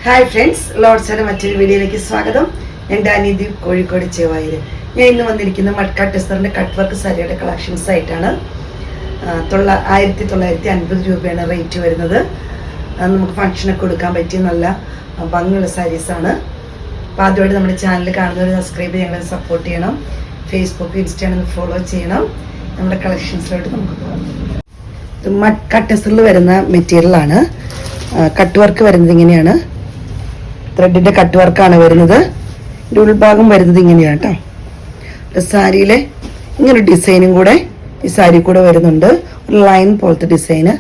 Hi friends, ലോഡ്സിന്റെ മറ്റൊരു വീഡിയോയിലേക്ക് സ്വാഗതം. ഞാൻ ഡാനിദീപ്, കോഴിക്കോട് ചെവായിൽ. ഞാൻ ഇന്ന് വന്നിരിക്കുന്ന മഡ്ക ടെസ്റ്ററിന്റെ കട്ട് വർക്ക് സാരിയുടെ കളക്ഷൻസ് ആയിട്ടാണ്. 1950 രൂപയാണ് റേറ്റ് വരുന്നത്. നമുക്ക് ഫംഗ്ഷനൊക്കെ കൊടുക്കാൻ പറ്റിയ നല്ല ഭംഗിയുള്ള സാരീസാണ്. അപ്പോൾ ആദ്യമായിട്ട് നമ്മുടെ ചാനൽ കാണുന്നവർ സബ്സ്ക്രൈബ് ചെയ്ത് ഞങ്ങളെ സപ്പോർട്ട് ചെയ്യണം. ഫേസ്ബുക്ക്, ഇൻസ്റ്റാഗ്രാമിൽ ഫോളോ ചെയ്യണം. നമ്മുടെ കളക്ഷൻസിലോട്ട് നമുക്ക് പോകാം. ഇത് മഡ്ക ടെസ്റ്ററിൽ വരുന്ന മെറ്റീരിയലാണ്. കട്ട് വർക്ക് വരുന്നത് ഇങ്ങനെയാണ്. ത്രെഡിന്റെ കട്ട് വർക്കാണ് വരുന്നത്. ഇതിൻ്റെ ഉൾഭാഗം വരുന്നത് ഇങ്ങനെയാണ് കേട്ടോ. സാരിയിലെ ഇങ്ങനൊരു ഡിസൈനും കൂടെ ഈ സാരി കൂടെ വരുന്നുണ്ട്. ഒരു ലൈൻ പോലത്തെ ഡിസൈന്,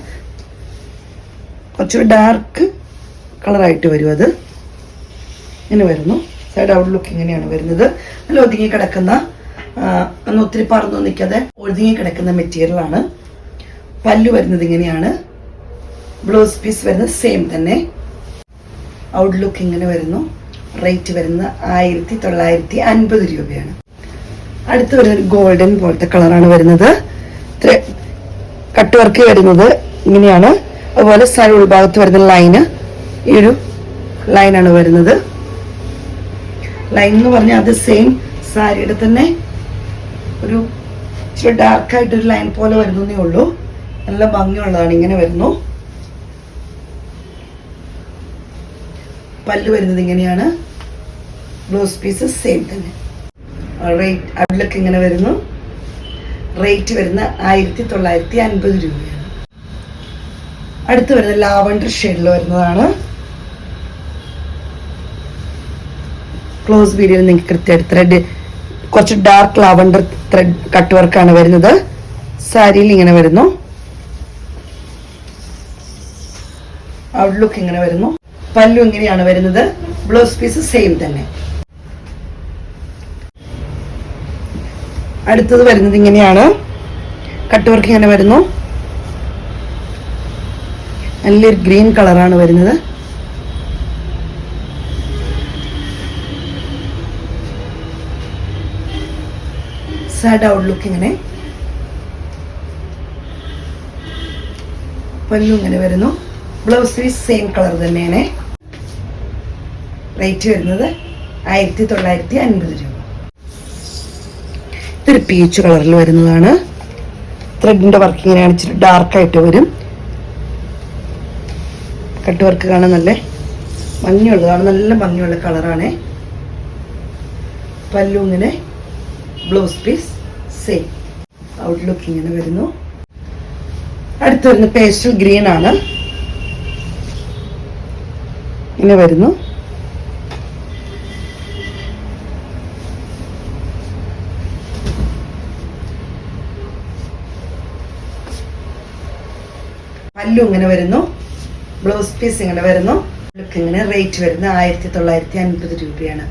കുറച്ചൊരു ഡാർക്ക് കളറായിട്ട് വരും. അത് ഇങ്ങനെ വരുന്നു. സൈഡ് ഔട്ട് ലുക്ക് ഇങ്ങനെയാണ് വരുന്നത്. നല്ല ഒതുങ്ങി കിടക്കുന്ന, ഒത്തിരി പറന്നു നിൽക്കാതെ ഒതുങ്ങി കിടക്കുന്ന മെറ്റീരിയലാണ്. പല്ലു വരുന്നത് ഇങ്ങനെയാണ്. ബ്ലൗസ് പീസ് വരുന്നത് സെയിം തന്നെ. ഔട്ട്ലുക്ക് ഇങ്ങനെ വരുന്നു. റേറ്റ് വരുന്നത് 1950 രൂപയാണ്. അടുത്ത് വരുന്നത് ഗോൾഡൻ പോലത്തെ കളറാണ് വരുന്നത്. കട്ട് വർക്ക് വരുന്നത് ഇങ്ങനെയാണ്. അതുപോലെ സാരി ഉൾഭാഗത്ത് വരുന്ന ലൈന് ഈ ഒരു ലൈനാണ് വരുന്നത്. ലൈൻ എന്ന് പറഞ്ഞാൽ അത് സെയിം സാരിയുടെ തന്നെ ഒരു ഇച്ചിരി ഡാർക്കായിട്ടൊരു ലൈൻ പോലെ വരുന്നേ ഉള്ളൂ. നല്ല ഭംഗിയുള്ളതാണ്. ഇങ്ങനെ വരുന്നു. പല്ല് വരുന്നത് ഇങ്ങനെയാണ്. ബ്ലൗസ് പീസ് സെയിം തന്നെ. റേറ്റ് ഔട്ട്ലുക്ക് ഇങ്ങനെ വരുന്നു. റേറ്റ് വരുന്ന 1950 രൂപയാണ്. അടുത്ത് വരുന്നത് ലാവണ്ടർ ഷെയ്ഡിൽ വരുന്നതാണ്. ക്ലോസ് വീഡിയോയിൽ നിങ്ങൾക്ക് കൃത്യമായിട്ട് ത്രെഡ്, കുറച്ച് ഡാർക്ക് ലാവണ്ടർ ത്രെഡ് കട്ട് വർക്കാണ് വരുന്നത്. സാരിയിൽ ഇങ്ങനെ വരുന്നു. ഔട്ട്ലുക്ക് ഇങ്ങനെ വരുന്നു. പല്ലു ഇങ്ങനെയാണ് വരുന്നത്. ബ്ലൗസ് പീസ് സെയിം തന്നെ. അടുത്തത് വരുന്നത് ഇങ്ങനെയാണ്. കട്ട് വർക്ക് ഇങ്ങനെ വരുന്നു. നല്ലൊരു ഗ്രീൻ കളറാണ് വരുന്നത്. സാഡ് ഔട്ട്ലുക്ക് ഇങ്ങനെ. പല്ലു ഇങ്ങനെ വരുന്നു. ബ്ലൗസ് പീസ് സെയിം കളർ തന്നെയാണ്. റേറ്റ് വരുന്നത് 1950 രൂപ. ഇതൊരു പീച്ച് കളറിൽ വരുന്നതാണ്. ത്രെഡിന്റെ വർക്ക് ഇങ്ങനെയാണ്. ഇച്ചിരി ഡാർക്കായിട്ട് വരും. കട്ട് വർക്ക് കാണാൻ നല്ല ഭംഗിയുള്ളതാണ്. നല്ല ഭംഗിയുള്ള കളറാണ്. പല്ലു ഇങ്ങനെ. Blouse piece same. ഔട്ട്ലുക്ക് ഇങ്ങനെ വരുന്നു. അടുത്ത് വരുന്ന പേസ്റ്റൽ ഗ്രീൻ ആണ്. ഇങ്ങനെ വരുന്നു. പല്ലു ഇങ്ങനെ വരുന്നു. ബ്ലൗസ് പീസ് ഇങ്ങനെ വരുന്നു. ലുക്ക് ഇങ്ങനെ. റേറ്റ് വരുന്നത് 1950 രൂപയാണ്.